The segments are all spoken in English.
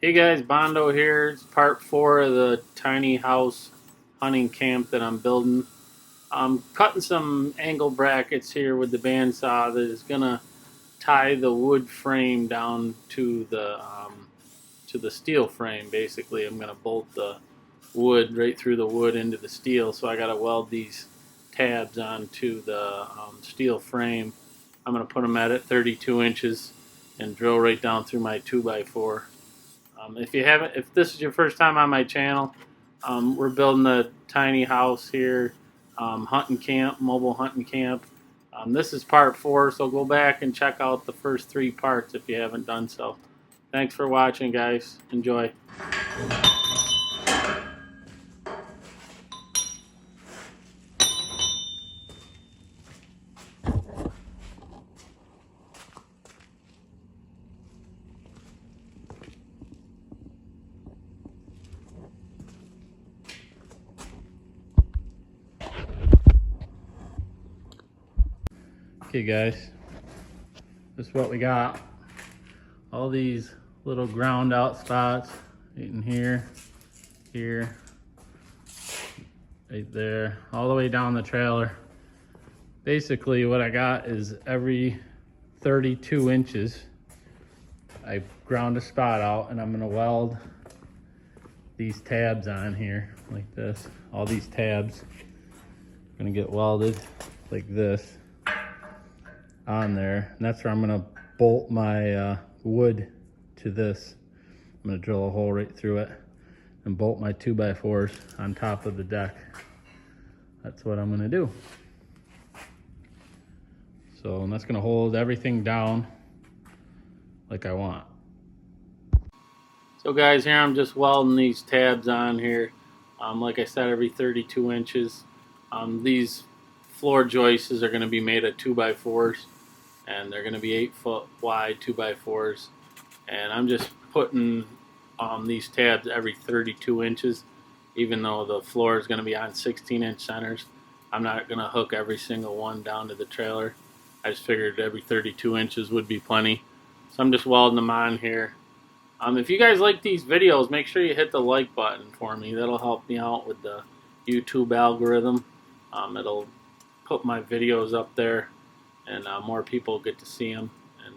Hey guys, Bondo here. It's part 4 of the tiny house hunting camp that I'm building. I'm cutting some angle brackets here with the bandsaw that is gonna tie the wood frame down to the steel frame. Basically, I'm gonna bolt the wood right through the wood into the steel. So I gotta weld these tabs onto the steel frame. I'm gonna put them at 32 inches and drill right down through my 2x4. If this is your first time on my channel, we're building a tiny house here, hunting camp, mobile hunting camp. This is part 4, so go back and check out the first 3 parts if you haven't done so. Thanks for watching, guys. Enjoy. Okay guys, this is what we got. All these little ground out spots in here, right there, all the way down the trailer. Basically what I got is every 32 inches, I ground a spot out and I'm gonna weld these tabs on here like this. All these tabs are gonna get welded like this on there, and that's where I'm gonna bolt my wood to this. I'm gonna drill a hole right through it and bolt my 2x4s on top of the deck. That's what I'm gonna do. So, and that's gonna hold everything down like I want. So guys, here I'm just welding these tabs on here. Like I said, every 32 inches. These floor joists are gonna be made of 2x4s. And they're going to be 8-foot wide 2x4s, and I'm just putting these tabs every 32 inches, even though the floor is going to be on 16-inch centers. I'm not going to hook every single one down to the trailer. I just figured every 32 inches would be plenty, so I'm just welding them on here. If you guys like these videos, make sure you hit the like button for me. That'll help me out with the YouTube algorithm. It'll put my videos up there, and more people get to see them. And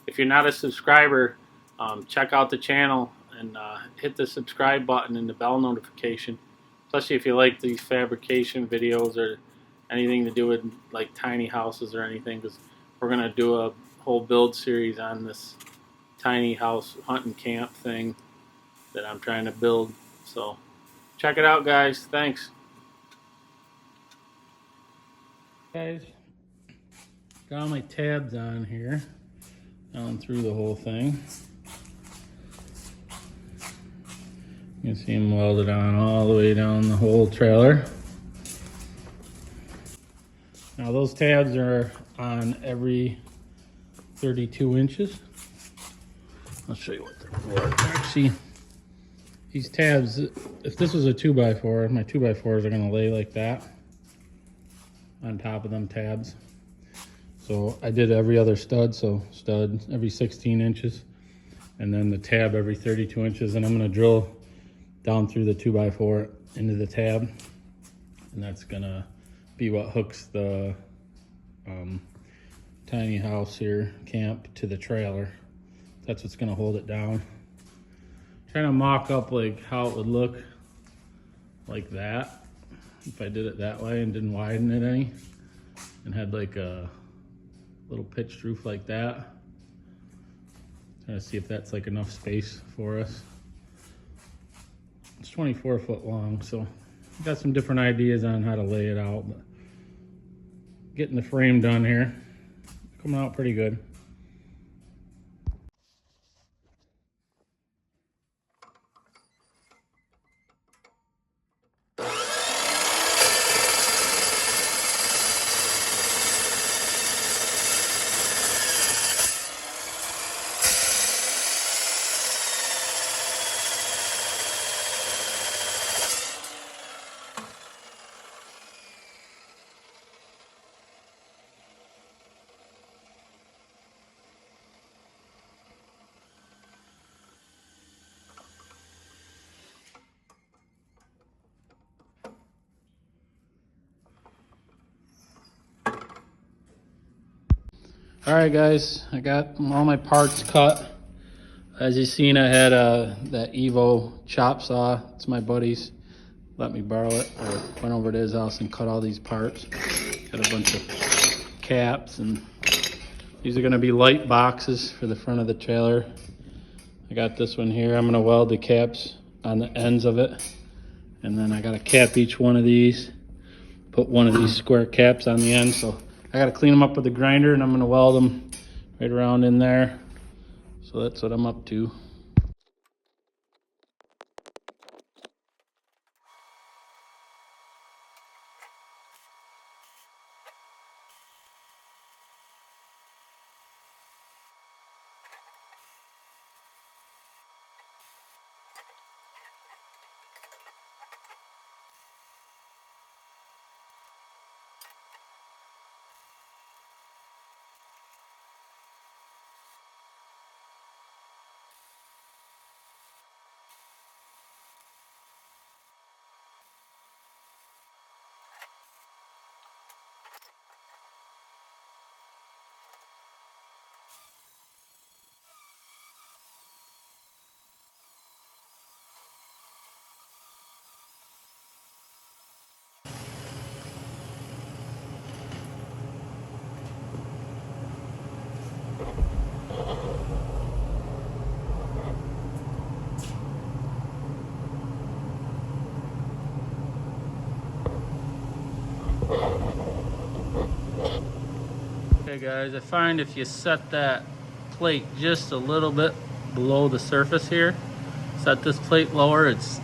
if you're not a subscriber, check out the channel and hit the subscribe button and the bell notification, especially if you like these fabrication videos or anything to do with like tiny houses or anything, because we're going to do a whole build series on this tiny house hunting camp thing that I'm trying to build. So check it out, guys. Thanks. Guys, got all my tabs on here, down through the whole thing. You can see them welded on all the way down the whole trailer. Now those tabs are on every 32 inches. I'll show you what they're for. Actually, these tabs, if this was a 2x4, my 2x4s are gonna lay like that on top of them tabs. So I did every other stud, so stud every 16 inches, and then the tab every 32 inches, and I'm gonna drill down through the 2x4 into the tab, and that's gonna be what hooks the tiny house here, camp, to the trailer. That's what's gonna hold it down. Trying to mock up like how it would look like that if I did it that way and didn't widen it any, and had like a little pitched roof like that. Trying to see if that's like enough space for us. It's 24 foot long, so I've got some different ideas on how to lay it out, but getting the frame done here, coming out pretty good. Alright guys, I got all my parts cut. As you seen, I had that Evo chop saw. It's my buddy's. Let me borrow it. I went over to his house and cut all these parts. Got a bunch of caps, and these are gonna be light boxes for the front of the trailer. I got this one here. I'm gonna weld the caps on the ends of it. And then I gotta cap each one of these. Put one of these square caps on the end. So I gotta clean them up with the grinder, and I'm gonna weld them right around in there. So that's what I'm up to. Okay guys, I find if you set that plate just a little bit below the surface here, set this plate lower, it's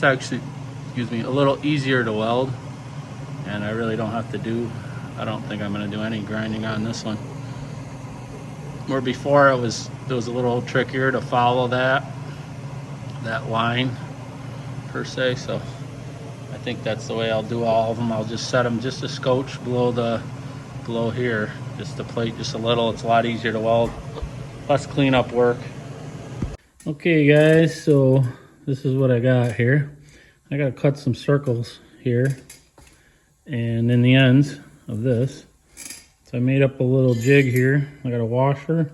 actually, excuse me, a little easier to weld, and I really don't have to do, I don't think I'm going to do any grinding on this one. Where before it was a little trickier to follow that line per se, so I think that's the way I'll do all of them. I'll just set them just a scotch below here, just the plate just a little. It's a lot easier to weld, less cleanup work. Okay guys, so this is what I got here. I gotta cut some circles here and in the ends of this. So I made up a little jig here. I got a washer,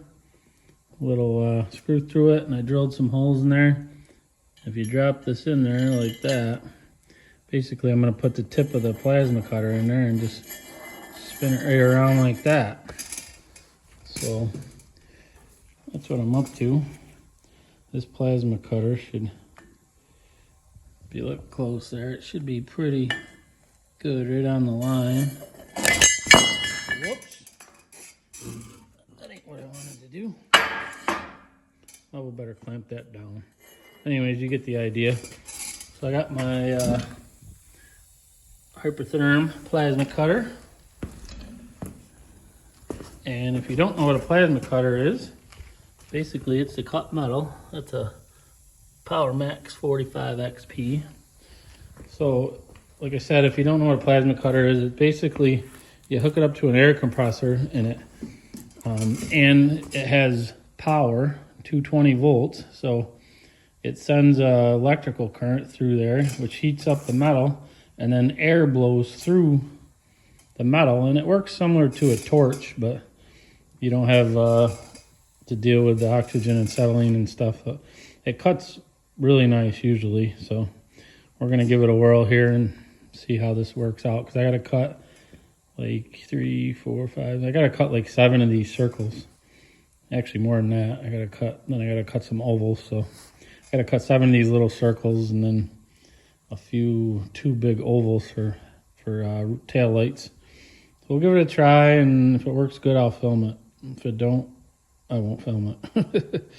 a little screw through it, and I drilled some holes in there. If you drop this in there like that, basically I'm gonna put the tip of the plasma cutter in there and just spin it right around like that. So that's what I'm up to. This plasma cutter should, if you look close there, it should be pretty good right on the line. Whoops. That ain't what I wanted to do. Oh, we better clamp that down. Anyways, you get the idea. So I got my hypertherm plasma cutter. And if you don't know what a plasma cutter is, basically it's to cut metal. That's a Power Max 45 XP. So, like I said, if you don't know what a plasma cutter is, it basically, you hook it up to an air compressor in it, and it has power, 220 volts. So it sends electrical current through there, which heats up the metal, and then air blows through the metal, and it works similar to a torch, but you don't have to deal with the oxygen and acetylene and stuff. It cuts really nice usually, so we're gonna give it a whirl here and see how this works out, because I gotta cut like 3, 4, 5, I gotta cut like 7 of these circles. Actually more than that. I gotta cut some ovals, so I gotta cut 7 of these little circles, and then two big ovals for tail lights. So we'll give it a try, and if it works good, I'll film it. If it don't, I won't film it.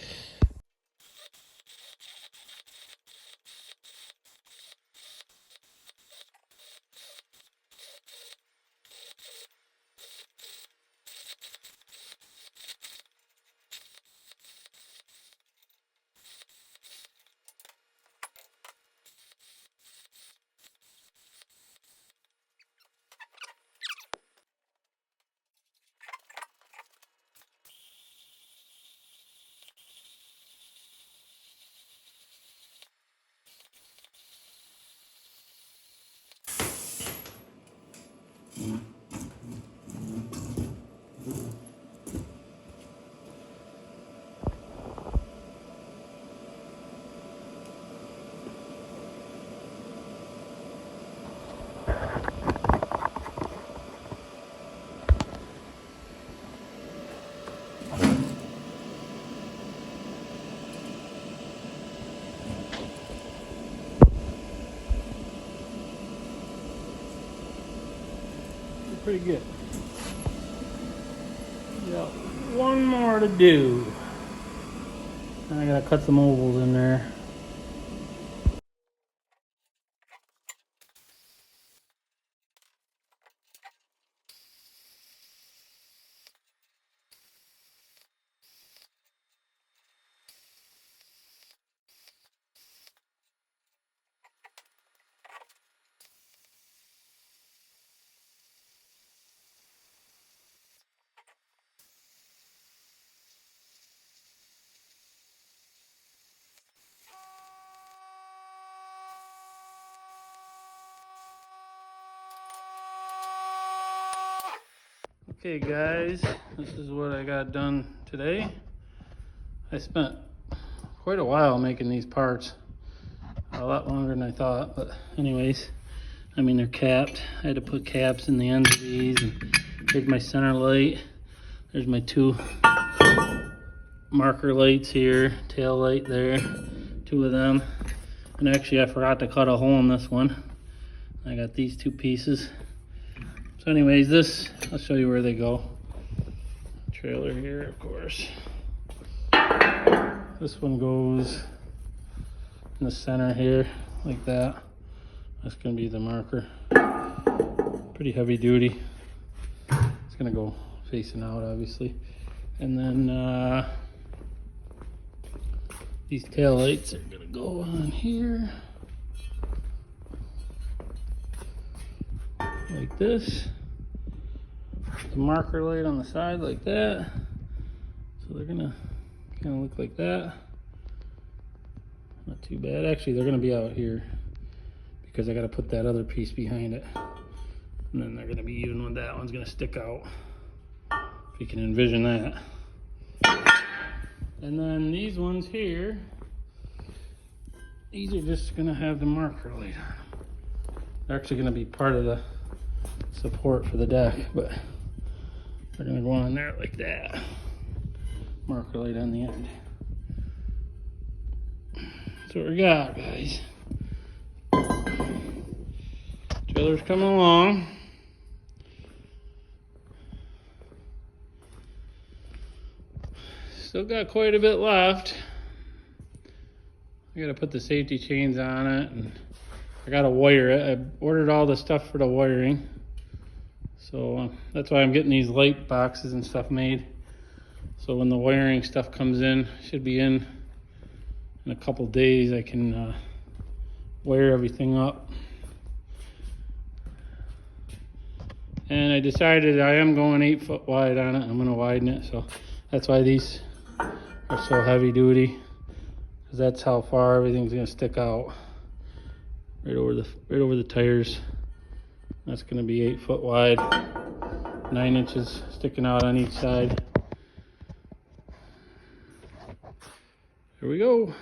pretty good. Got one more to do. And I gotta cut some ovals in there. Okay guys, this is what I got done today. I spent quite a while making these parts, a lot longer than I thought, but anyways, I mean they're capped. I had to put caps in the ends of these, and here's my center light. There's my two marker lights here, tail light there, two of them. And actually I forgot to cut a hole in this one. I got these two pieces. So anyways, this, I'll show you where they go. Trailer here, of course. This one goes in the center here, like that. That's gonna be the marker. Pretty heavy duty. It's gonna go facing out, obviously. And then these tail lights are gonna go on here. Like this. The marker light on the side like that. So they're gonna kind of look like that. Not too bad. Actually, they're gonna be out here because I gotta put that other piece behind it. And then they're gonna be even when that one's gonna stick out. If you can envision that. And then these ones here, these are just gonna have the marker light on them. They're actually gonna be part of the support for the deck, but they're gonna go on there like that. Marker light on the end. That's what we got, guys. Trailer's coming along. Still got quite a bit left. I gotta put the safety chains on it, and I gotta wire it. I ordered all the stuff for the wiring. So that's why I'm getting these light boxes and stuff made. So when the wiring stuff comes in, should be in a couple days, I can wire everything up. And I decided I am going 8 foot wide on it. I'm gonna widen it, so that's why these are so heavy duty, because that's how far everything's gonna stick out. Right over the tires. That's gonna be 8 foot wide, 9 inches sticking out on each side. Here we go.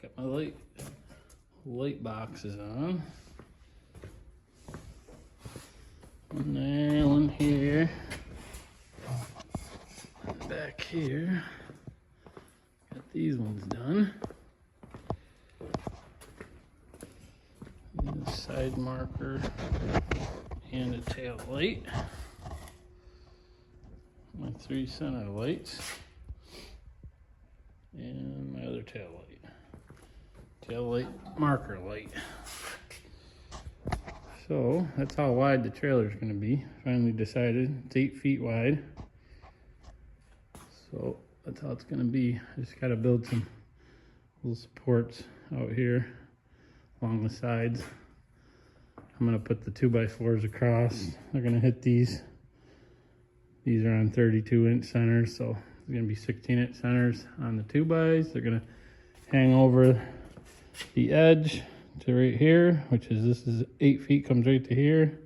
Got my light boxes on. One there, one here. Back here. Got these ones done. And a side marker and a tail light. My 3 center lights. And my other tail light. Tail light, marker light. So that's how wide the trailer is going to be. Finally decided it's 8 feet wide. So that's how it's going to be. I just got to build some little supports out here along the sides. I'm going to put the 2x4s across. They're going to hit these. These are on 32-inch centers, so there's going to be 16-inch centers on the 2x. They're going to hang over the edge to right here, which is, this is 8 feet, comes right to here,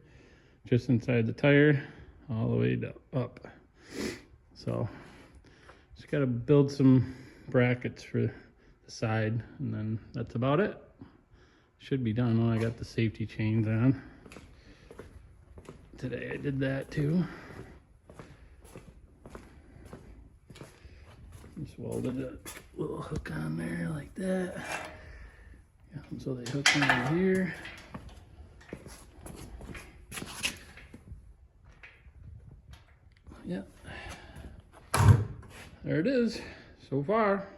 just inside the tire, all the way up. So just got to build some brackets for the side, and then that's about it. Should be done. When I got the safety chains on today, I did that too. Just welded a little hook on there like that. Yeah, so they hook over here. Yep. There it is so far.